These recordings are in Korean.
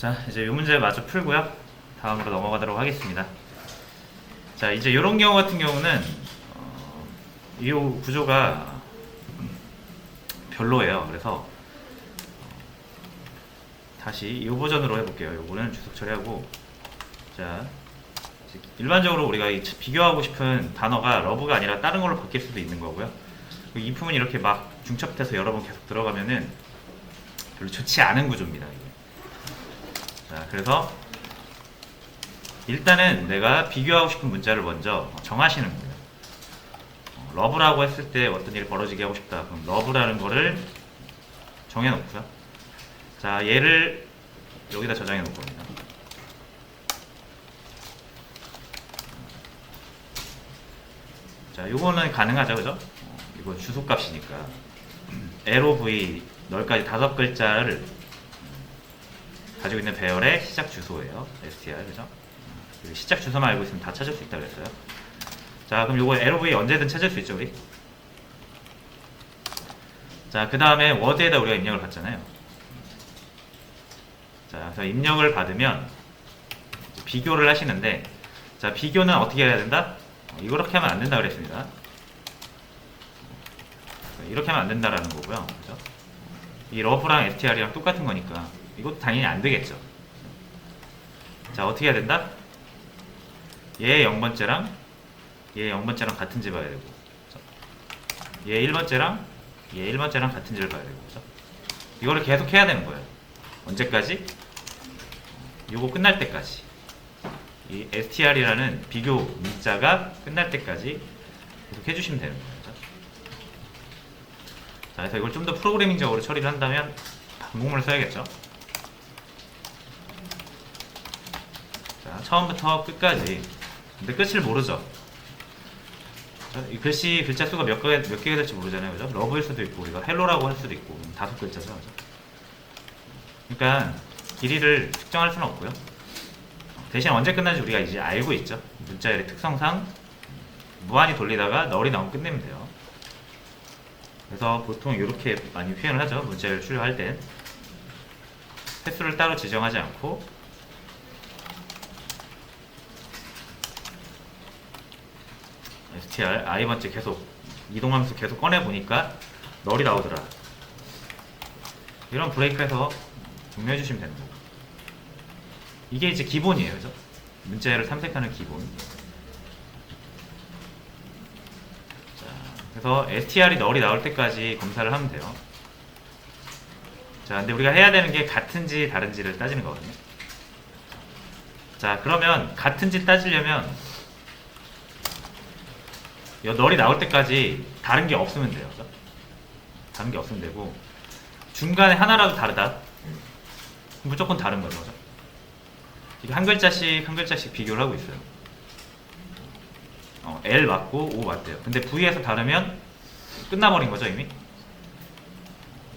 자, 이제 이 문제 마저 풀고요. 다음으로 넘어가도록 하겠습니다. 자, 이제 이런 경우 같은 경우는 이 구조가 별로예요. 그래서 다시 이 버전으로 해볼게요. 요거는 주석 처리하고, 자, 일반적으로 우리가 비교하고 싶은 단어가 러브가 아니라 다른 걸로 바뀔 수도 있는 거고요. 이 품은 이렇게 막 중첩돼서 여러 번 계속 들어가면은 별로 좋지 않은 구조입니다. 이게. 자, 그래서 일단은 내가 비교하고 싶은 문자를 먼저 정하시는 거예요. 러브라고 했을 때 어떤 일이 벌어지게 하고 싶다. 그럼 러브라는 거를 정해놓고요. 자, 얘를 여기다 저장해 놓을 겁니다. 자, 요거는 가능하죠, 그죠? 이거 주소값이니까 LOV 널까지 5글자를 가지고 있는 배열의 시작 주소예요. str, 그죠? 시작 주소만 알고 있으면 다 찾을 수 있다 그랬어요. 자, 그럼 요거 LOV 언제든 찾을 수 있죠, 우리? 자, 그 다음에 워드에다 우리가 입력을 받잖아요. 자, 그래서 입력을 받으면 비교를 하시는데, 자, 비교는 어떻게 해야 된다? 이렇게 하면 안 된다 그랬습니다. 이렇게 하면 안 된다라는 거고요. 그죠? 이 러브랑 str이랑 똑같은 거니까 이것도 당연히 안 되겠죠. 자, 어떻게 해야 된다? 얘 0번째랑 얘 0번째랑 같은지 봐야 되고, 얘 1번째랑 얘 1번째랑 같은지를 봐야 되고, 그죠? 이거를 계속 해야 되는 거예요. 언제까지? 요거 끝날 때까지. 이 str이라는 비교 문자가 끝날 때까지 계속 해주시면 되는 거예요. 그죠? 자, 그래서 이걸 좀 더 프로그래밍적으로 처리를 한다면 반복문을 써야겠죠. 자, 처음부터 끝까지. 근데 끝을 모르죠. 이 글자 수가 몇 개가 될지 모르잖아요. 그죠? 러브일 수도 있고, 우리가 헬로라고 할 수도 있고, 5글자죠. 그죠? 그러니까 길이를 특정할 수는 없고요. 대신 언제 끝나는지 우리가 이제 알고 있죠. 문자열의 특성상 무한히 돌리다가 널이 나오면 끝내면 돼요. 그래서 보통 이렇게 많이 표현을 하죠. 문자열 출력할 땐 횟수를 따로 지정하지 않고 str i번째 계속 이동하면서 계속 꺼내보니까 널이 나오더라. 이런 브레이크에서 종료해 주시면 되는 거고, 이게 이제 기본이에요. 그죠? 문자열을 탐색하는 기본. 자, 그래서 str이 널이 나올 때까지 검사를 하면 돼요. 자, 근데 우리가 해야 되는 게 같은지 다른지를 따지는 거거든요. 자, 그러면 같은지 따지려면 널이 나올 때까지 다른 게 없으면 돼요. 그죠? 다른 게 없으면 되고, 중간에 하나라도 다르다? 무조건 다른 거죠. 그죠? 이게 한 글자씩 한 글자씩 비교를 하고 있어요. L 맞고 O 맞대요. 근데 V에서 다르면 끝나버린 거죠, 이미.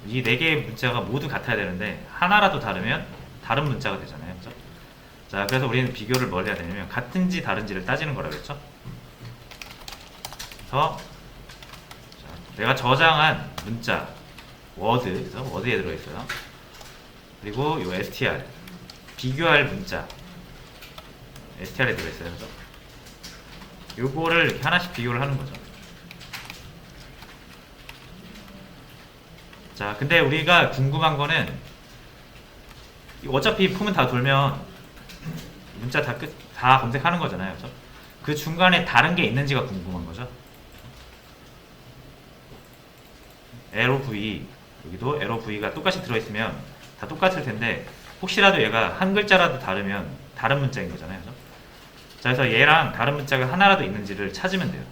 이 4개의 문자가 모두 같아야 되는데 하나라도 다르면 다른 문자가 되잖아요. 그죠? 자, 그래서 우리는 비교를 뭘 해야 되냐면 같은지 다른지를 따지는 거라 그랬죠. 그래서 자, 내가 저장한 문자 워드, 그래서 워드에 들어있어요. 그리고 요 str 비교할 문자 str에 들어있어요. 그죠? 요거를 이렇게 하나씩 비교를 하는 거죠. 자, 근데 우리가 궁금한 거는 어차피 품은 다 돌면 문자 다 검색하는 거잖아요. 그죠? 그 중간에 다른 게 있는지가 궁금한 거죠. LOV, 여기도 LOV가 똑같이 들어있으면 다 똑같을 텐데 혹시라도 얘가 한 글자라도 다르면 다른 문자인 거잖아요. 그죠? 자, 그래서 얘랑 다른 문자가 하나라도 있는지를 찾으면 돼요.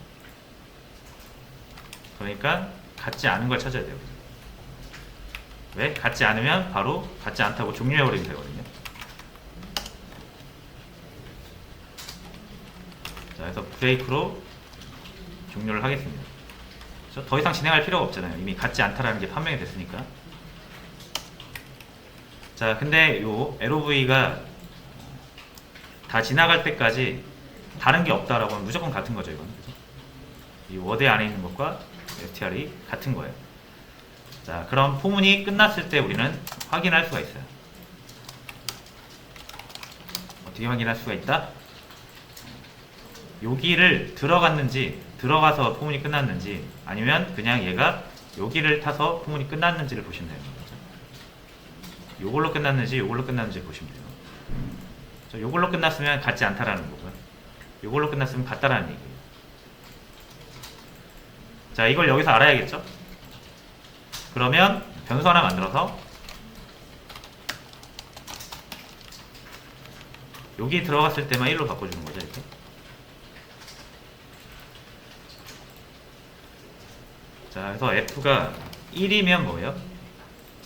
그러니까 같지 않은 걸 찾아야 돼요. 그죠? 왜? 같지 않으면 바로 같지 않다고 종료해버리면 되거든요. 자, 그래서 브레이크로 종료를 하겠습니다. 그렇죠? 더 이상 진행할 필요가 없잖아요. 이미 같지 않다라는 게 판명이 됐으니까. 자, 근데 요 LOV가 다 지나갈 때까지 다른 게 없다라고 하면 무조건 같은 거죠, 이건. 그죠? 이 워드 안에 있는 것과 str이 같은 거예요. 자, 그럼 포문이 끝났을 때 우리는 확인할 수가 있어요. 어떻게 확인할 수가 있다? 여기를 들어갔는지, 들어가서 포문이 끝났는지, 아니면 그냥 얘가 여기를 타서 포문이 끝났는지를 보시면 되는 거죠. 요걸로 끝났는지 요걸로 끝났는지 보시면 돼요. 요걸로 끝났으면 같지 않다라는 거고요. 요걸로 끝났으면 같다라는 얘기예요. 자, 이걸 여기서 알아야겠죠? 그러면 변수 하나 만들어서 여기 들어갔을 때만 1로 바꿔주는 거죠, 이렇게. 자, 그래서 F가 1이면 뭐예요?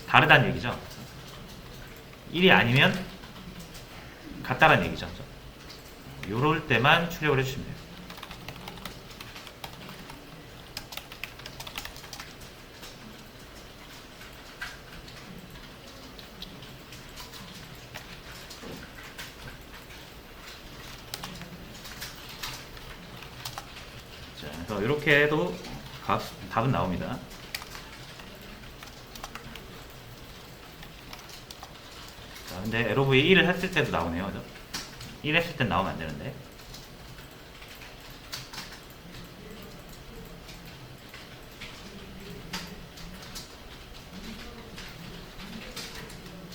다르다는 얘기죠. 1이 아니면 같다라는 얘기죠. 요럴 때만 출력을 해주시면 돼요. 자, 그래서 이렇게 해도 답은 나옵니다. 자, 근데 LOV 1을 했을 때도 나오네요. 그죠? 1 했을 땐 나오면 안 되는데.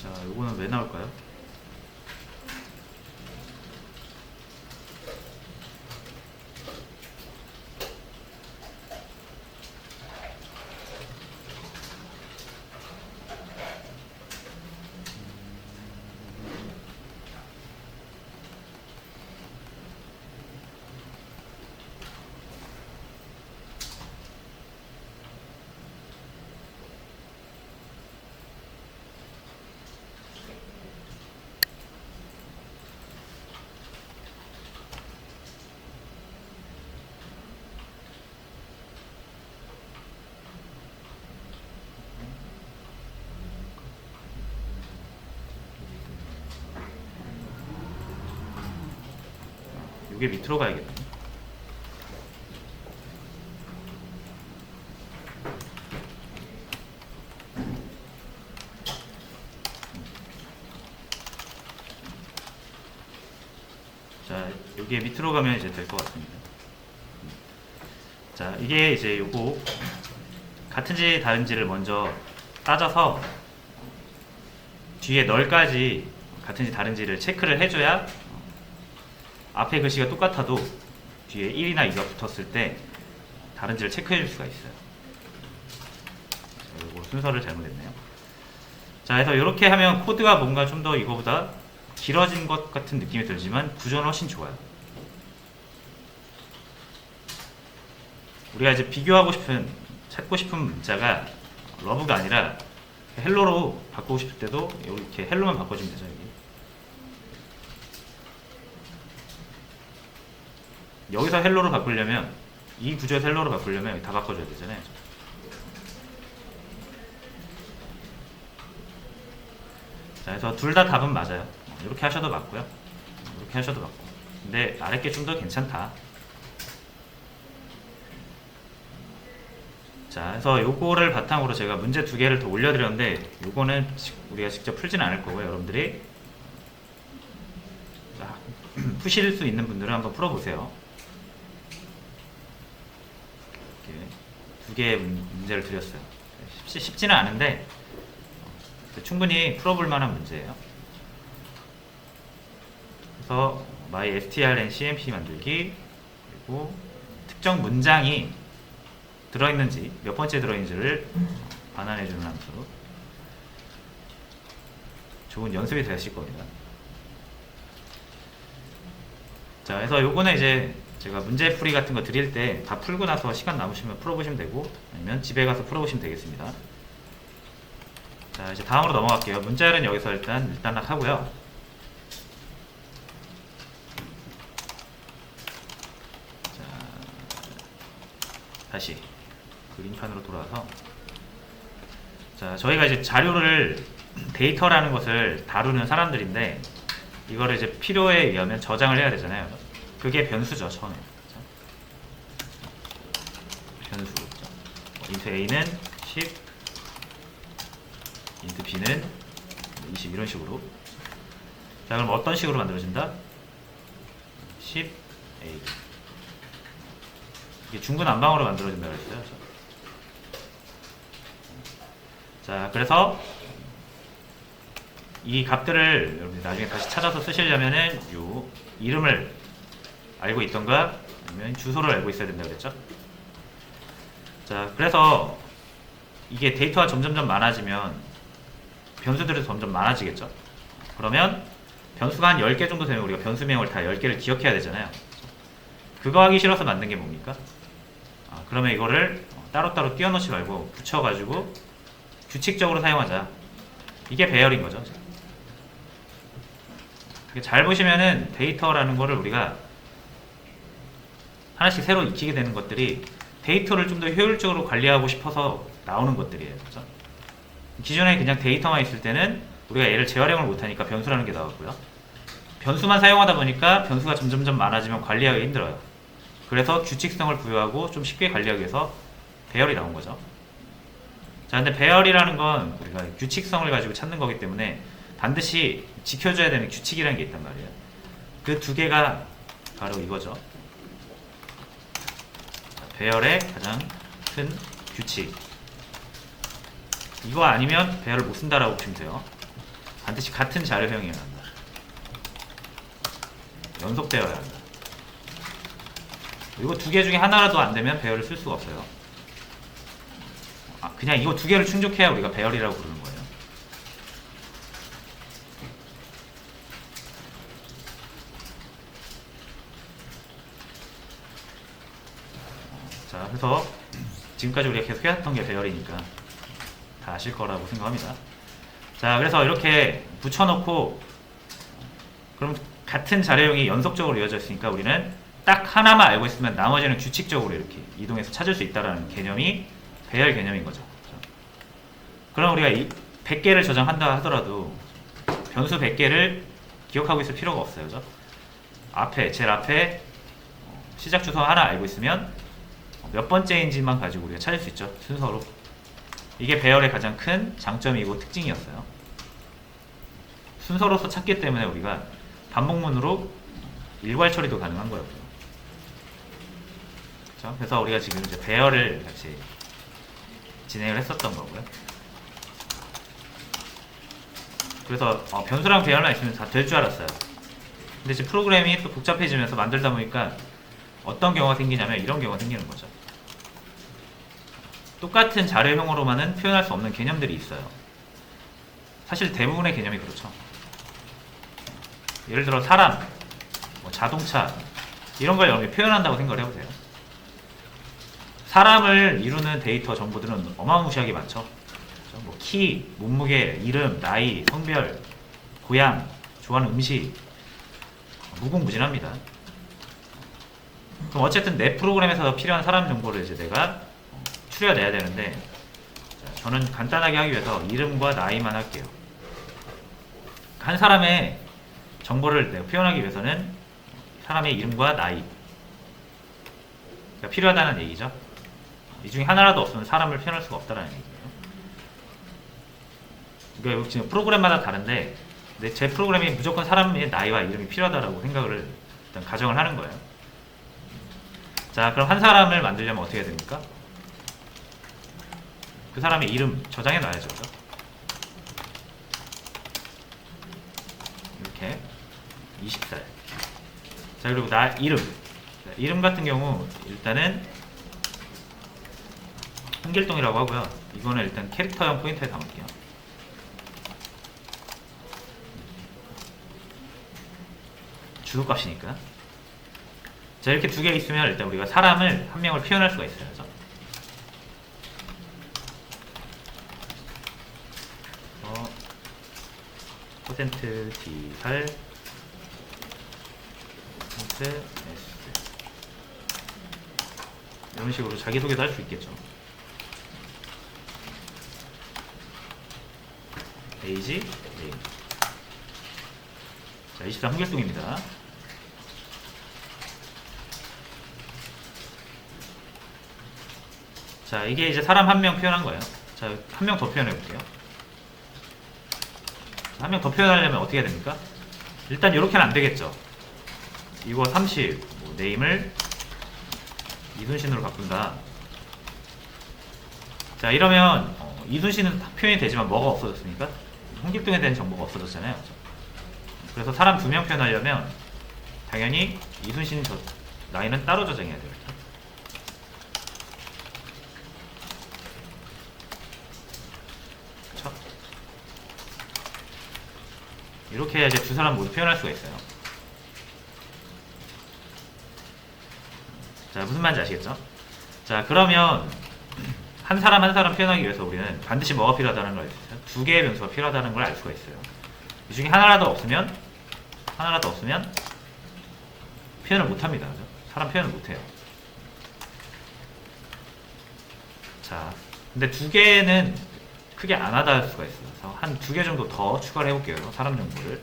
자, 요거는 왜 나올까요? 요게 밑으로 가야겠네. 자, 여기에 밑으로 가면 이제 될 것 같습니다. 자, 이게 이제 요거 같은지 다른지를 먼저 따져서 뒤에 널까지 같은지 다른지를 체크를 해줘야 앞에 글씨가 똑같아도 뒤에 1이나 2가 붙었을 때 다른지를 체크해 줄 수가 있어요. 자, 요거 순서를 잘못했네요. 자, 그래서 이렇게 하면 코드가 뭔가 좀 더 이거보다 길어진 것 같은 느낌이 들지만 구조는 훨씬 좋아요. 우리가 이제 비교하고 싶은, 찾고 싶은 문자가 러브가 아니라 헬로로 바꾸고 싶을 때도 이렇게 헬로만 바꿔주면 되죠. 여기서 헬로로 바꾸려면, 이 구조에서 헬로로 바꾸려면 여기 다 바꿔줘야 되잖아요. 자, 그래서 둘 다 답은 맞아요. 이렇게 하셔도 맞고요. 이렇게 하셔도 맞고. 근데 아래 게 좀 더 괜찮다. 자, 그래서 요거를 바탕으로 제가 문제 두 개를 더 올려드렸는데, 요거는 우리가 직접 풀지는 않을 거고요. 여러분들이 자, 푸실 수 있는 분들은 한번 풀어보세요. 이렇게 두 개의 문제를 드렸어요. 쉽지는 않은데 충분히 풀어볼 만한 문제예요. 그래서 mystrncmp 만들기, 그리고 특정 문장이 들어있는지, 몇 번째 들어있는지를 반환해주는 함수. 좋은 연습이 되실 겁니다. 자, 그래서 요거는 이제 제가 문제풀이 같은 거 드릴 때 다 풀고 나서 시간 남으시면 풀어보시면 되고, 아니면 집에 가서 풀어보시면 되겠습니다. 자, 이제 다음으로 넘어갈게요. 문자열은 여기서 일단 하고요. 자, 다시 그림판으로 돌아와서, 자, 저희가 이제 자료를, 데이터라는 것을 다루는 사람들인데, 이거를 이제 필요에 의하면 저장을 해야 되잖아요. 그게 변수죠, 처음에. 변수. int a는 10, int b는 20, 이런 식으로. 자, 그럼 어떤 식으로 만들어진다? 10A. 이게 중구난방으로 만들어진다고 했어요. 자, 그래서 이 값들을 여러분들 나중에 다시 찾아서 쓰시려면은 요 이름을 알고 있던가 아니면 주소를 알고 있어야 된다고 그랬죠. 자, 그래서 이게 데이터가 점점점 많아지면 변수들이 점점 많아지겠죠. 그러면 변수가 한 10개 정도 되면 우리가 변수명을 다 10개를 기억해야 되잖아요. 그거 하기 싫어서 만든 게 뭡니까? 그러면 이거를 따로따로 띄워놓지 말고 붙여가지고 규칙적으로 사용하자. 이게 배열인 거죠. 잘 보시면은 데이터라는 거를 우리가 하나씩 새로 익히게 되는 것들이 데이터를 좀 더 효율적으로 관리하고 싶어서 나오는 것들이에요. 그렇죠? 기존에 그냥 데이터만 있을 때는 우리가 얘를 재활용을 못하니까 변수라는 게 나왔고요. 변수만 사용하다 보니까 변수가 점점점 많아지면 관리하기 힘들어요. 그래서 규칙성을 부여하고 좀 쉽게 관리하기 위해서 배열이 나온 거죠. 자, 근데 배열이라는 건 우리가 규칙성을 가지고 찾는 거기 때문에 반드시 지켜줘야 되는 규칙이라는 게 있단 말이에요. 그 두 개가 바로 이거죠. 배열의 가장 큰 규칙. 이거 아니면 배열을 못 쓴다라고 보시면 돼요. 반드시 같은 자료형이어야 한다. 연속되어야 한다. 이거 두 개 중에 하나라도 안 되면 배열을 쓸 수가 없어요. 그냥 이거 두 개를 충족해야 우리가 배열이라고 부르는 거예요. 자, 그래서 지금까지 우리가 계속 해왔던 게 배열이니까 다 아실 거라고 생각합니다. 자, 그래서 이렇게 붙여놓고 그럼 같은 자료형이 연속적으로 이어져 있으니까 우리는 딱 하나만 알고 있으면 나머지는 규칙적으로 이렇게 이동해서 찾을 수 있다는 개념이 배열 개념인 거죠. 그럼 우리가 100개를 저장한다 하더라도 변수 100개를 기억하고 있을 필요가 없어요. 그죠? 제일 앞에 시작 주소 하나 알고 있으면 몇 번째인지만 가지고 우리가 찾을 수 있죠. 순서로. 이게 배열의 가장 큰 장점이고 특징이었어요. 순서로서 찾기 때문에 우리가 반복문으로 일괄 처리도 가능한 거였고요. 그렇죠? 그래서 우리가 지금 이제 배열을 같이 진행을 했었던 거고요. 그래서 변수랑 배열만 있으면 다 될 줄 알았어요. 근데 지금 프로그램이 또 복잡해지면서 만들다 보니까 어떤 경우가 생기냐면 이런 경우가 생기는 거죠. 똑같은 자료형으로만은 표현할 수 없는 개념들이 있어요. 사실 대부분의 개념이 그렇죠. 예를 들어 사람, 자동차 이런 걸 여러분이 표현한다고 생각을 해보세요. 사람을 이루는 데이터 정보들은 어마무시하게 많죠. 뭐 키, 몸무게, 이름, 나이, 성별, 고향, 좋아하는 음식 무궁무진합니다. 그럼 어쨌든 내 프로그램에서 필요한 사람 정보를 이제 내가 추려내야 되는데 저는 간단하게 하기 위해서 이름과 나이만 할게요. 한 사람의 정보를 내가 표현하기 위해서는 사람의 이름과 나이가 필요하다는 얘기죠. 이 중에 하나라도 없으면 사람을 표현할 수가 없다는 얘기예요. 그러니까 지금 프로그램마다 다른데 제 프로그램이 무조건 사람의 나이와 이름이 필요하다고 생각을 일단 가정을 하는 거예요. 자, 그럼 한 사람을 만들려면 어떻게 해야 됩니까? 그 사람의 이름 저장해 놔야죠. 이렇게 20살. 자, 그리고 이름. 이름 같은 경우 일단은 홍길동이라고 하고요. 이거는 일단 캐릭터형 포인트에 담을게요. 주소값이니까. 자, 이렇게 두 개 있으면 일단 우리가 사람을 한 명을 표현할 수가 있어요. 그죠? 퍼센트 D살 퍼센트 S 이런 식으로 자기소개도 할 수 있겠죠. 에이지, 네임. 자, 23 홍길동입니다. 자, 이게 이제 사람 한 명 표현한 거예요. 자, 한 명 더 표현해 볼게요. 한 명 더 표현하려면 어떻게 해야 됩니까? 일단 이렇게는 안 되겠죠. 이거 30, 뭐 네임을 이순신으로 바꾼다. 자, 이러면 이순신은 표현이 되지만 뭐가 없어졌습니까? 홍길동에 대한 정보가 없어졌잖아요. 그래서 사람 2명 표현하려면 당연히 이순신 나이는 따로 저장해야 돼요. 그렇죠? 이렇게 해야 이제 두 사람 모두 표현할 수가 있어요. 자, 무슨 말인지 아시겠죠? 자, 그러면 한 사람 한 사람 표현하기 위해서 우리는 반드시 뭐가 필요하다는 걸 알 수 있어요. 두 개의 변수가 필요하다는 걸 알 수가 있어요. 이 중에 하나라도 없으면 표현을 못합니다. 그죠? 사람 표현을 못해요. 자, 근데 두 개는 크게 안 하다 할 수가 있어요. 그래서 한 두 개 정도 더 추가를 해볼게요. 사람 정보를.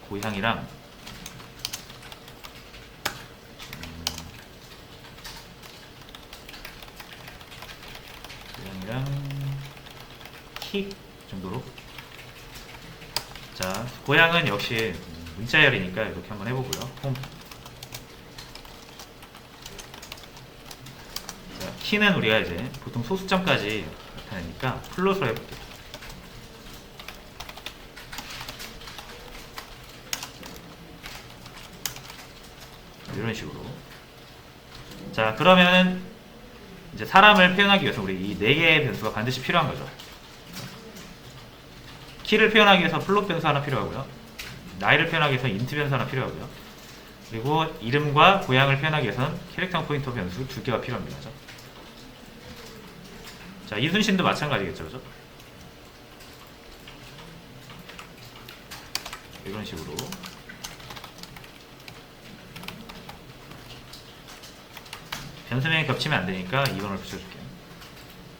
고향이랑 키 정도로. 자, 고향은 역시 문자열이니까 이렇게 한번 해보고요. 홈. 자, 키는 우리가 이제 보통 소수점까지 나타내니까 플롯으로 해볼게요. 이런 식으로. 자, 그러면은 이제 사람을 표현하기 위해서 우리 이 4개의 변수가 반드시 필요한 거죠. 키를 표현하기 위해서 플롯 변수 하나 필요하고요. 나이를 표현하기 위해서 인트 변수 하나 필요하고요. 그리고 이름과 고향을 표현하기 위해서는 캐릭터 포인터 변수 2개가 필요합니다. 그죠? 자, 이순신도 마찬가지겠죠. 그죠? 이런 식으로. 변수명이 겹치면 안 되니까 2번을 붙여줄게요.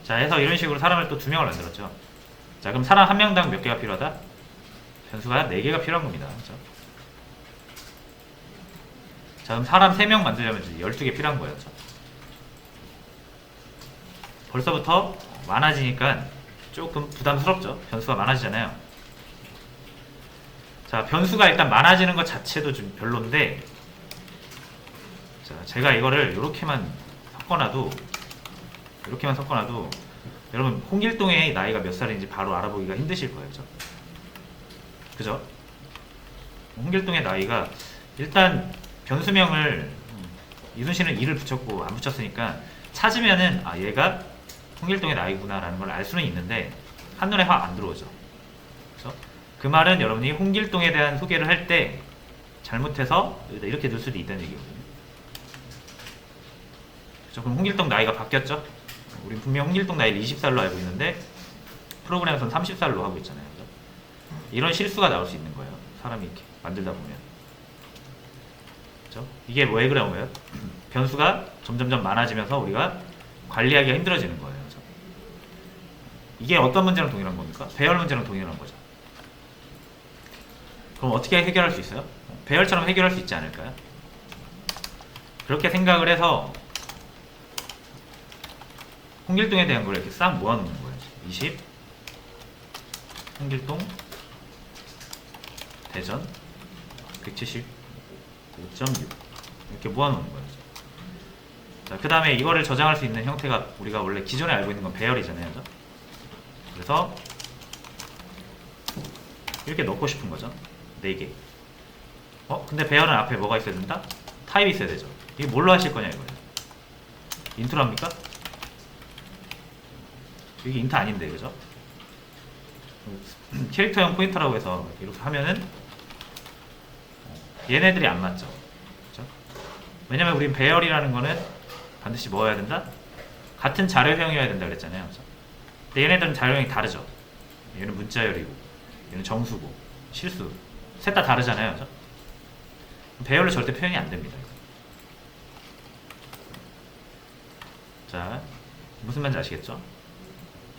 자, 해서 이런 식으로 사람을 또 2명을 만들었죠. 자, 그럼 사람 한 명당 몇 개가 필요하다? 변수가 4개가 필요한 겁니다. 그렇죠? 자, 그럼 사람 3명 만들려면 12개 필요한 거예요. 그렇죠? 벌써부터 많아지니까 조금 부담스럽죠. 변수가 많아지잖아요. 자, 변수가 일단 많아지는 것 자체도 좀 별론데, 자, 제가 이거를 이렇게만 섞어놔도 여러분 홍길동의 나이가 몇 살인지 바로 알아보기가 힘드실 거예요. 그죠? 홍길동의 나이가 일단 변수명을 이순신은 2를 붙였고 안 붙였으니까 찾으면은 아, 얘가 홍길동의 나이구나 라는 걸 알 수는 있는데 한눈에 확 안 들어오죠. 그죠? 그 말은 여러분이 홍길동에 대한 소개를 할 때 잘못해서 이렇게 넣을 수도 있다는 얘기거든요. 그럼 홍길동 나이가 바뀌었죠? 우리 분명 홍길동 나이를 20살로 알고 있는데 프로그램에서는 30살로 하고 있잖아요. 그죠? 이런 실수가 나올 수 있는 거예요. 사람이 이렇게 만들다 보면. 그죠? 이게 왜 그런 거예요? 변수가 점점점 많아지면서 우리가 관리하기가 힘들어지는 거예요. 그죠? 이게 어떤 문제랑 동일한 겁니까? 배열 문제랑 동일한 거죠. 그럼 어떻게 해결할 수 있어요? 배열처럼 해결할 수 있지 않을까요? 그렇게 생각을 해서 홍길동에 대한 걸 이렇게 싹 모아놓는 거예요. 20 홍길동 대전 175.6 이렇게 모아놓는 거예요. 자, 그 다음에 이거를 저장할 수 있는 형태가 우리가 원래 기존에 알고 있는 건 배열이잖아요. 그죠? 그래서 이렇게 넣고 싶은 거죠. 4개. 근데 배열은 앞에 뭐가 있어야 된다? 타입이 있어야 되죠. 이게 뭘로 하실 거냐 이거예요. 인트로 합니까? 이게 인트 아닌데, 그죠? 캐릭터형 포인터라고 해서 이렇게 하면은 얘네들이 안 맞죠. 그죠? 왜냐면 우린 배열이라는 거는 반드시 뭐 해야 된다? 같은 자료형이어야 된다 그랬잖아요. 그죠? 근데 얘네들은 자료형이 다르죠. 얘는 문자열이고 얘는 정수고 실수 셋 다 다르잖아요. 그죠? 배열로 절대 표현이 안 됩니다. 자, 무슨 말인지 아시겠죠?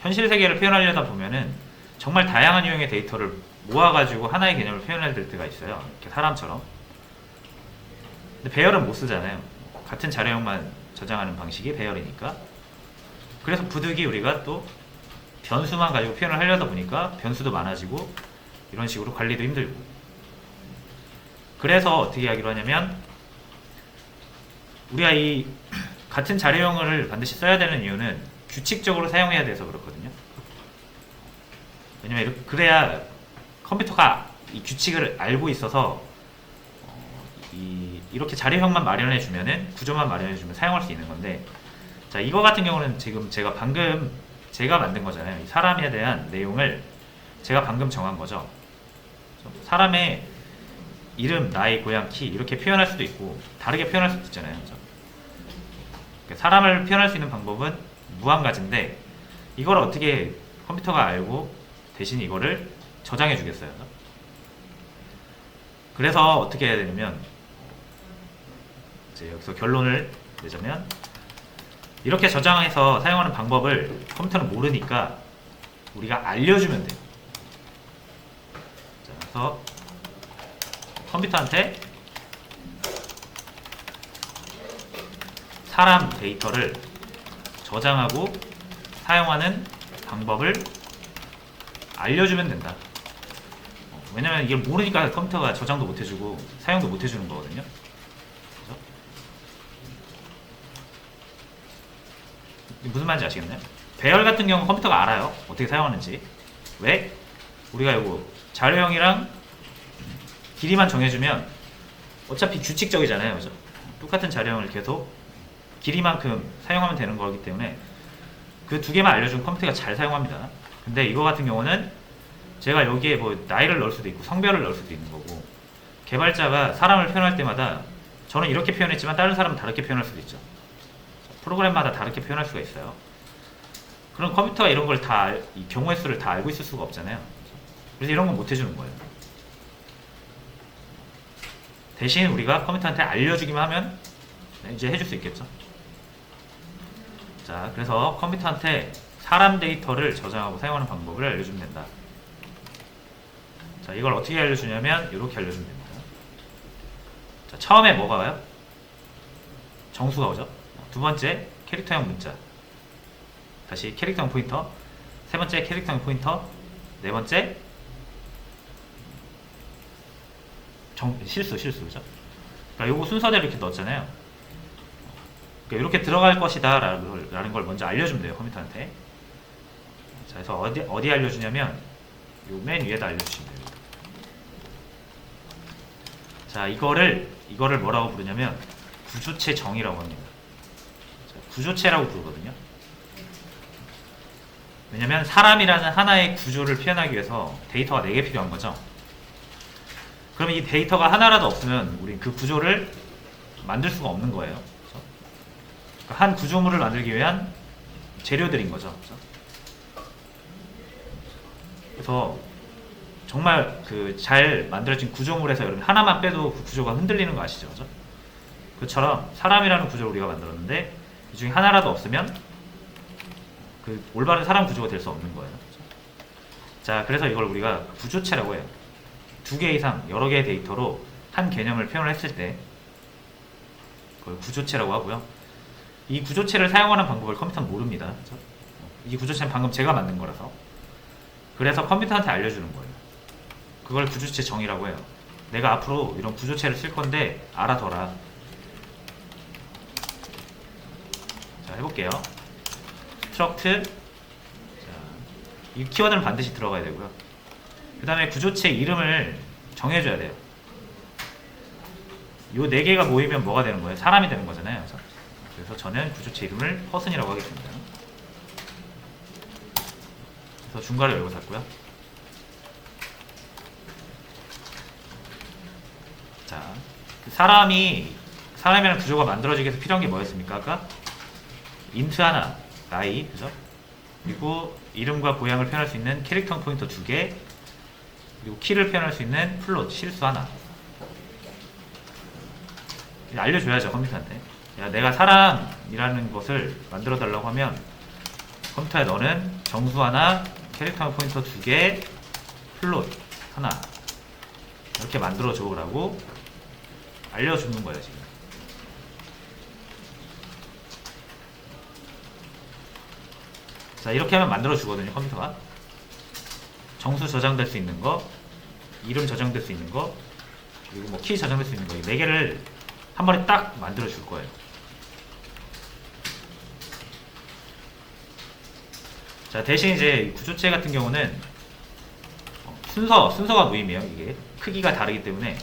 현실 세계를 표현하려다 보면은 정말 다양한 유형의 데이터를 모아가지고 하나의 개념을 표현해야 될 때가 있어요. 이렇게 사람처럼. 근데 배열은 못 쓰잖아요. 같은 자료형만 저장하는 방식이 배열이니까. 그래서 부득이 우리가 또 변수만 가지고 표현을 하려다 보니까 변수도 많아지고 이런 식으로 관리도 힘들고. 그래서 어떻게 하기로 하냐면 우리가 이 같은 자료형을 반드시 써야 되는 이유는 규칙적으로 사용해야 돼서 그렇거든요. 왜냐면 그래야 컴퓨터가 이 규칙을 알고 있어서 이렇게 자료형만 마련해 주면은 구조만 마련해 주면 사용할 수 있는 건데, 자 이거 같은 경우는 지금 제가 방금 제가 만든 거잖아요. 이 사람에 대한 내용을 제가 방금 정한 거죠. 사람의 이름, 나이, 고향, 키 이렇게 표현할 수도 있고 다르게 표현할 수도 있잖아요. 그렇죠? 사람을 표현할 수 있는 방법은 무한가지인데 이걸 어떻게 컴퓨터가 알고 대신 이거를 저장해 주겠어요. 그래서 어떻게 해야 되냐면 이제 여기서 결론을 내자면 이렇게 저장해서 사용하는 방법을 컴퓨터는 모르니까 우리가 알려주면 돼요. 자, 그래서 컴퓨터한테 사람 데이터를 저장하고 사용하는 방법을 알려주면 된다. 왜냐면 이걸 모르니까 컴퓨터가 저장도 못해주고 사용도 못해주는 거거든요. 그렇죠? 무슨 말인지 아시겠나요? 배열 같은 경우 컴퓨터가 알아요. 어떻게 사용하는지. 왜? 우리가 이거 자료형이랑 길이만 정해주면 어차피 규칙적이잖아요. 그죠? 똑같은 자료형을 계속 길이만큼 사용하면 되는 거기 때문에 그 두 개만 알려주면 컴퓨터가 잘 사용합니다. 근데 이거 같은 경우는 제가 여기에 뭐 나이를 넣을 수도 있고 성별을 넣을 수도 있는 거고, 개발자가 사람을 표현할 때마다 저는 이렇게 표현했지만 다른 사람은 다르게 표현할 수도 있죠. 프로그램마다 다르게 표현할 수가 있어요. 그럼 컴퓨터가 이런 걸 다, 이 경우의 수를 다 알고 있을 수가 없잖아요. 그래서 이런 건 못 해주는 거예요. 대신 우리가 컴퓨터한테 알려주기만 하면 이제 해줄 수 있겠죠. 자, 그래서 컴퓨터한테 사람 데이터를 저장하고 사용하는 방법을 알려주면 된다. 자, 이걸 어떻게 알려주냐면 이렇게 알려주면 됩니다. 자, 처음에 뭐가 와요? 정수가 오죠. 두 번째 캐릭터형 문자, 다시 캐릭터형 포인터, 세 번째 캐릭터형 포인터, 네 번째 실수 그죠? 그러니까 요거 순서대로 이렇게 넣었잖아요. 그러니까 이렇게 들어갈 것이다 라는 걸 먼저 알려주면 돼요, 컴퓨터한테. 자, 그래서 어디 알려주냐면 요 맨 위에다 알려주시면 됩니다. 자, 이거를 뭐라고 부르냐면 구조체 정의라고 합니다. 자, 구조체라고 부르거든요. 왜냐면 사람이라는 하나의 구조를 표현하기 위해서 데이터가 4개 필요한 거죠. 그러면 이 데이터가 하나라도 없으면 우리 그 구조를 만들 수가 없는 거예요. 그렇죠? 그러니까 한 구조물을 만들기 위한 재료들인 거죠. 그렇죠? 그래서 정말 그 잘 만들어진 구조물에서 여러분 하나만 빼도 그 구조가 흔들리는 거 아시죠? 그죠? 그처럼 사람이라는 구조를 우리가 만들었는데 이 중에 하나라도 없으면 그 올바른 사람 구조가 될 수 없는 거예요. 그죠? 자, 그래서 이걸 우리가 구조체라고 해요. 2개 이상 여러 개의 데이터로 한 개념을 표현을 했을 때 그걸 구조체라고 하고요. 이 구조체를 사용하는 방법을 컴퓨터는 모릅니다. 그죠? 이 구조체는 방금 제가 만든 거라서. 그래서 컴퓨터한테 알려주는 거예요. 그걸 구조체 정의라고 해요. 내가 앞으로 이런 구조체를 쓸 건데 알아둬라. 자, 해볼게요. struct. 자, 이 키워드는 반드시 들어가야 되고요. 그 다음에 구조체 이름을 정해줘야 돼요. 요 4개가 모이면 뭐가 되는 거예요? 사람이 되는 거잖아요. 그래서 저는 구조체 이름을 person이라고 하겠습니다. 그래서 중괄호 열고 닫고요. 자, 사람이라는 구조가 만들어지기 위해서 필요한 게 뭐였습니까? 아까 인트 하나, 나이, 그죠? 그리고 이름과 고향을 표현할 수 있는 캐릭터 포인터 2개, 그리고 키를 표현할 수 있는 플롯, 실수 하나. 알려줘야죠, 컴퓨터한테. 야, 내가 사람이라는 것을 만들어 달라고 하면 컴퓨터에 너는 정수 하나, 캐릭터 포인터 2개, 플롯 하나 이렇게 만들어줘라고 알려주는 거예요, 지금. 자, 이렇게 하면 만들어주거든요, 컴퓨터가. 정수 저장될 수 있는 거, 이름 저장될 수 있는 거, 그리고 뭐 키 저장될 수 있는 거, 이 4개를 한 번에 딱 만들어 줄 거예요. 자, 대신 이제 구조체 같은 경우는 순서가 무의미해요. 이게 크기가 다르기 때문에,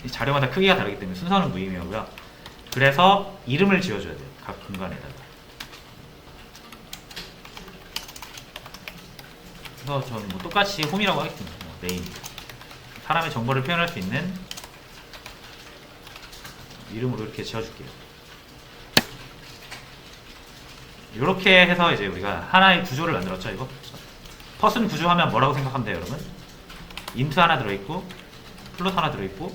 이 자료마다 크기가 다르기 때문에 순서는 무의미하고요. 그래서 이름을 지어줘야 돼요. 각 공간에다가. 그래서 저는 뭐 똑같이 홈이라고 하겠습니다. 네임. 사람의 정보를 표현할 수 있는 이름으로 이렇게 지어줄게요. 이렇게 해서 이제 우리가 하나의 구조를 만들었죠. 이거 퍼슨 구조하면 뭐라고 생각하면 돼요, 여러분? 인트 하나 들어있고 플롯 하나 들어있고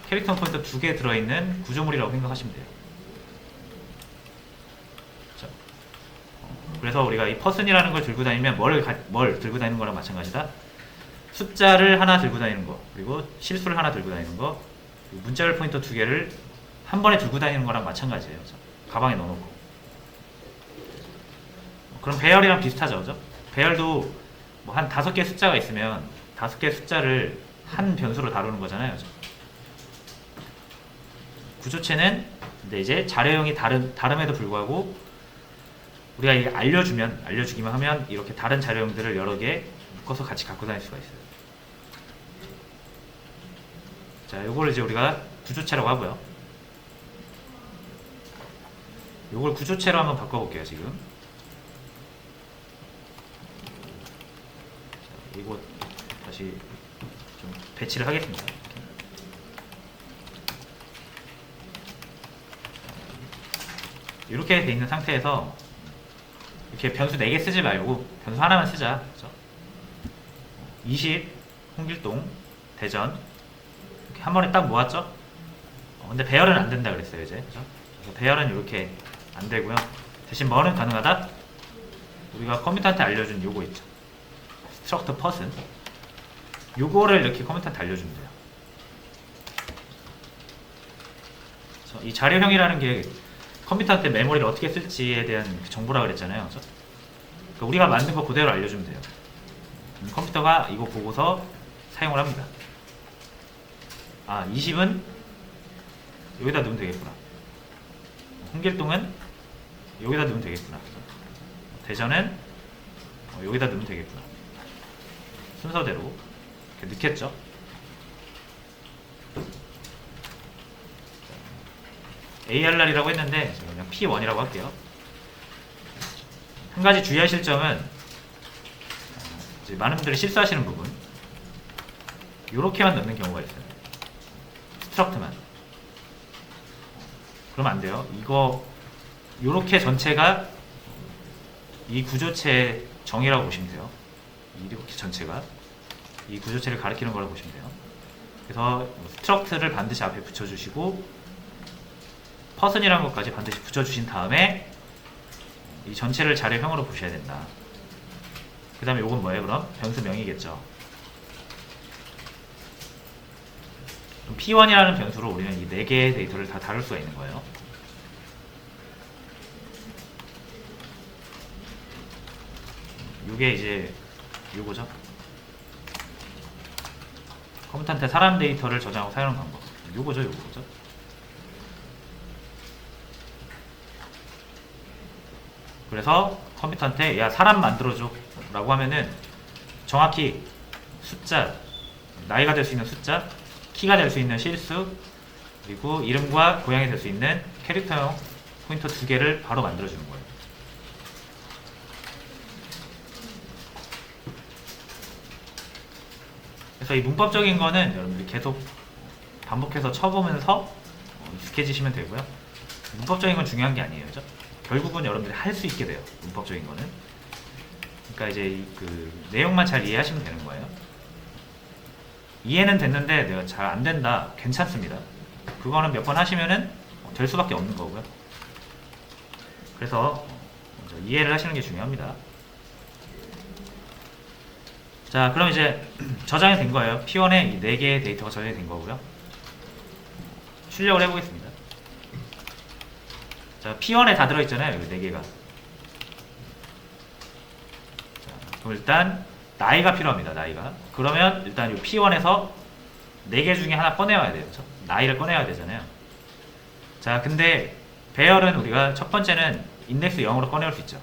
캐릭터 포인터 2개 들어있는 구조물이라고 생각하시면 돼요. 자, 그래서 우리가 이 퍼슨이라는 걸 들고 다니면 뭘 들고 다니는 거랑 마찬가지다. 숫자를 하나 들고 다니는 거, 그리고 실수를 하나 들고 다니는 거, 그리고 문자열 포인터 2개를 한 번에 들고 다니는 거랑 마찬가지예요. 자, 가방에 넣어놓고. 그럼 배열이랑 비슷하죠, 그죠? 배열도 뭐 한 5개 숫자가 있으면 5개 숫자를 한 변수로 다루는 거잖아요, 그죠? 구조체는 근데 이제 자료형이 다름에도 불구하고 우리가 이게 알려주기만 하면 이렇게 다른 자료형들을 여러 개 묶어서 같이 갖고 다닐 수가 있어요. 자, 요걸 이제 우리가 구조체라고 하고요. 요걸 구조체로 한번 바꿔볼게요, 지금. 자, 이거 다시 좀 배치를 하겠습니다. 이렇게 돼 있는 상태에서 이렇게 변수 4개 쓰지 말고 변수 하나만 쓰자. 그렇죠? 20, 홍길동, 대전 이렇게 한 번에 딱 모았죠? 근데 배열은 안 된다 그랬어요, 이제. 그렇죠? 그래서 배열은 이렇게 안 되고요. 대신 뭐는 가능하다? 우리가 컴퓨터한테 알려준 요거 있죠. 스트럭터 퍼슨. 요거를 이렇게 컴퓨터한테 알려주면 돼요. 그래서 이 자료형이라는 게 컴퓨터한테 메모리를 어떻게 쓸지에 대한 정보라 그랬잖아요. 그렇죠? 그러니까 우리가 만든 거 그대로 알려주면 돼요. 컴퓨터가 이거 보고서 사용을 합니다. 아, 20은 여기다 넣으면 되겠구나. 홍길동은 여기다 넣으면 되겠구나. 대전은 여기다 넣으면 되겠구나. 순서대로 이렇게 넣겠죠. ARR이라고 했는데 그냥 P1이라고 할게요. 한 가지 주의하실 점은 이제 많은 분들이 실수하시는 부분, 이렇게만 넣는 경우가 있어요. 스트럭트만. 그러면 안 돼요. 이거 이렇게 전체가 이 구조체의 정의라고 보시면 돼요. 이렇게 전체가 이 구조체를 가리키는 거라고 보시면 돼요. 그래서 스트럭트를 반드시 앞에 붙여주시고 퍼슨이라는 것까지 반드시 붙여주신 다음에 이 전체를 자료형으로 보셔야 된다. 그 다음에 이건 뭐예요? 그럼 변수명이겠죠. P1이라는 변수로 우리는 이 4개의 데이터를 다 다룰 수가 있는 거예요. 이게 이제 요거죠. 컴퓨터한테 사람 데이터를 저장하고 사용하는 방법. 요거죠. 그래서 컴퓨터한테 야, 사람 만들어줘 라고 하면은 정확히 숫자, 나이가 될 수 있는 숫자, 키가 될 수 있는 실수, 그리고 이름과 고향이 될 수 있는 캐릭터형 포인터 2개를 바로 만들어주는 거예요. 그래서 이 문법적인 거는 여러분들이 계속 반복해서 쳐보면서 익숙해지시면 되고요. 문법적인 건 중요한 게 아니에요. 그죠? 결국은 여러분들이 할 수 있게 돼요. 문법적인 거는. 그러니까 이제 그 내용만 잘 이해하시면 되는 거예요. 이해는 됐는데 내가 잘 안 된다. 괜찮습니다. 그거는 몇 번 하시면은 될 수밖에 없는 거고요. 그래서 먼저 이해를 하시는 게 중요합니다. 자, 그럼 이제 저장이 된 거예요. P1에 이 4개의 데이터가 저장이 된 거고요. 출력을 해보겠습니다. 자, P1에 다 들어있잖아요. 여기 4개가. 자, 그럼 일단 나이가 필요합니다. 나이가. 그러면 일단 이 P1에서 4개 중에 하나 꺼내와야 돼요. 그렇죠? 나이를 꺼내야 되잖아요. 자, 근데 배열은 우리가 첫 번째는 인덱스 0으로 꺼내올 수 있죠.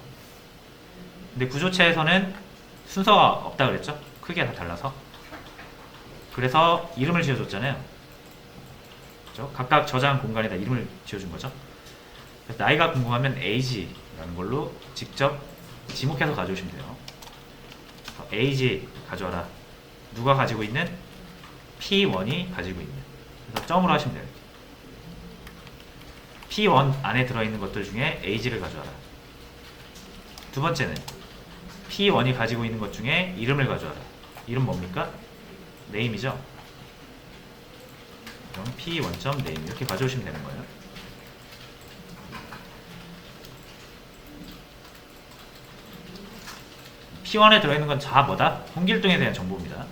근데 구조체에서는 순서가 없다 그랬죠? 크기가 다 달라서. 그래서 이름을 지어줬잖아요. 그렇죠? 각각 저장 공간에다 이름을 지어준 거죠. 그래서 나이가 궁금하면 age라는 걸로 직접 지목해서 가져오시면 돼요. age 가져와라. 누가 가지고 있는? P1이 가지고 있는. 그래서 점으로 하시면 돼요. P1 안에 들어있는 것들 중에 age를 가져와라. 두 번째는 P1이 가지고 있는 것 중에 이름을 가져와라. 이름 뭡니까? name이죠. 그럼 P1.name 이렇게 가져오시면 되는 거예요. P1에 들어있는 건 다 뭐다? 홍길동에 대한 정보입니다.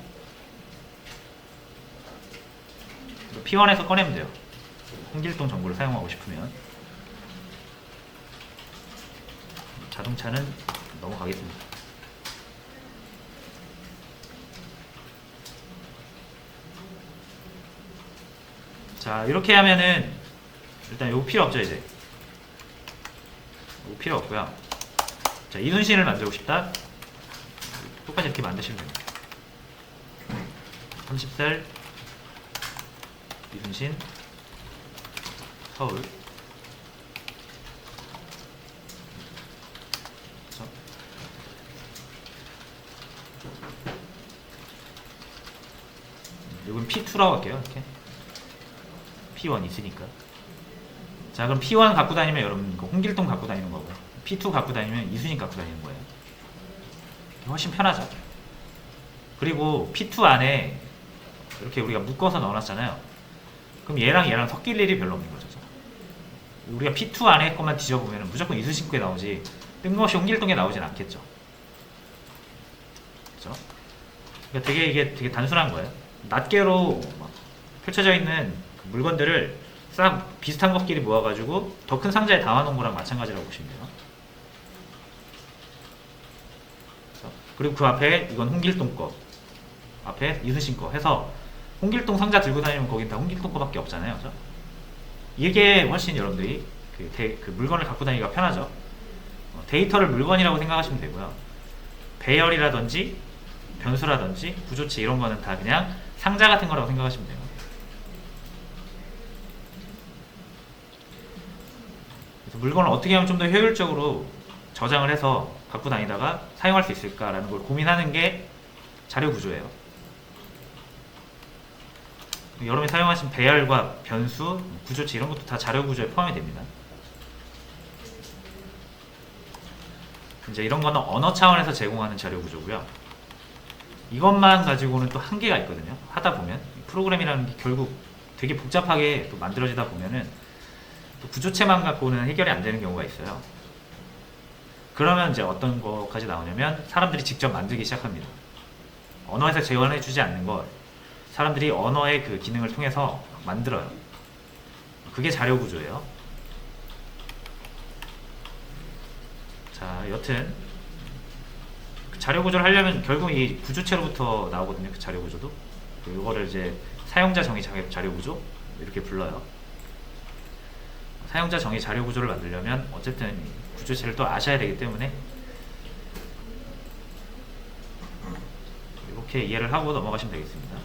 P1에서 꺼내면 돼요. 홍길동 정보를 사용하고 싶으면. 자동차는 넘어가겠습니다. 자, 이렇게 하면은 일단 요거 필요 없죠. 이제 요거 필요 없고요. 자, 이순신을 만들고 싶다. 똑같이 이렇게 만드시면 됩니다. 30살 이순신 서울. 그렇죠? 이건 P2라고 할게요. 이렇게 P1 있으니까. 자, 그럼 P1 갖고 다니면 여러분 홍길동 갖고 다니는 거고, P2 갖고 다니면 이순신 갖고 다니는 거예요. 훨씬 편하죠. 그리고 P2 안에 이렇게 우리가 묶어서 넣어놨잖아요. 그럼 얘랑 얘랑 섞일 일이 별로 없는 거죠. 우리가 P2 안에 것만 뒤져보면 무조건 이순신 게 나오지 뜬금없이 홍길동에 나오진 않겠죠. 그렇죠? 그러니까 이게 되게 단순한 거예요. 낱개로 펼쳐져 있는 그 물건들을 싹 비슷한 것끼리 모아가지고 더 큰 상자에 담아놓은 거랑 마찬가지라고 보시면 돼요. 그리고 그 앞에 이건 홍길동 거, 앞에 이순신 거 해서 홍길동 상자 들고 다니면 거긴 다 홍길동 거밖에 없잖아요. 그렇죠? 이게 훨씬 여러분들이 그 물건을 갖고 다니기가 편하죠. 데이터를 물건이라고 생각하시면 되고요. 배열이라든지 변수라든지 구조체 이런 거는 다 그냥 상자 같은 거라고 생각하시면 돼요. 그래서 물건을 어떻게 하면 좀 더 효율적으로 저장을 해서 갖고 다니다가 사용할 수 있을까라는 걸 고민하는 게 자료 구조예요. 여러분이 사용하신 배열과 변수, 구조체 이런 것도 다 자료 구조에 포함이 됩니다. 이제 이런 거는 언어 차원에서 제공하는 자료 구조고요. 이것만 가지고는 또 한계가 있거든요. 하다 보면 프로그램이라는 게 결국 되게 복잡하게 또 만들어지다 보면은 또 구조체만 갖고는 해결이 안 되는 경우가 있어요. 그러면 이제 어떤 것까지 나오냐면 사람들이 직접 만들기 시작합니다. 언어에서 재현해 주지 않는 걸 사람들이 언어의 그 기능을 통해서 만들어요. 그게 자료 구조예요. 자, 여튼 그 자료 구조를 하려면 결국 이 구조체로부터 나오거든요. 그 자료 구조도. 이거를 이제 사용자 정의 자료 구조 이렇게 불러요. 사용자 정의 자료 구조를 만들려면 어쨌든 구조체를 또 아셔야 되기 때문에 이렇게 이해를 하고 넘어가시면 되겠습니다.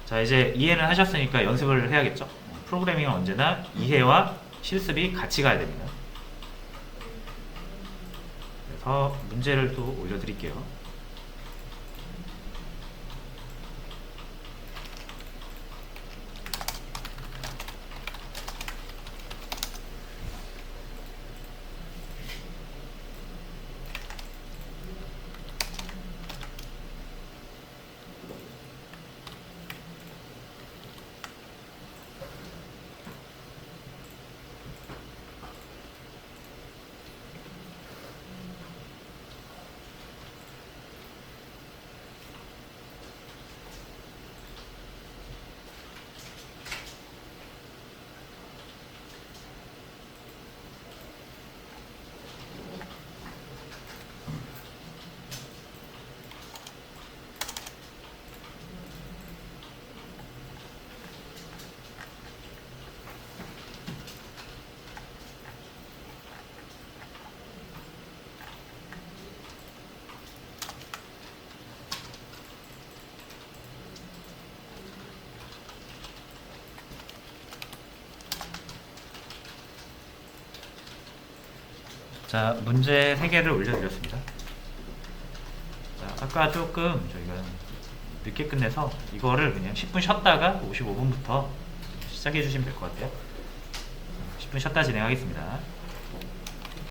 자, 이제 이해는 하셨으니까 연습을 해야겠죠. 프로그래밍은 언제나 이해와 실습이 같이 가야 됩니다. 그래서 문제를 또 올려드릴게요. 자, 문제 3개를 올려드렸습니다. 자, 아까 조금 저희가 늦게 끝내서 이거를 그냥 10분 쉬었다가 55분부터 시작해 주시면 될 것 같아요. 10분 쉬었다 진행하겠습니다.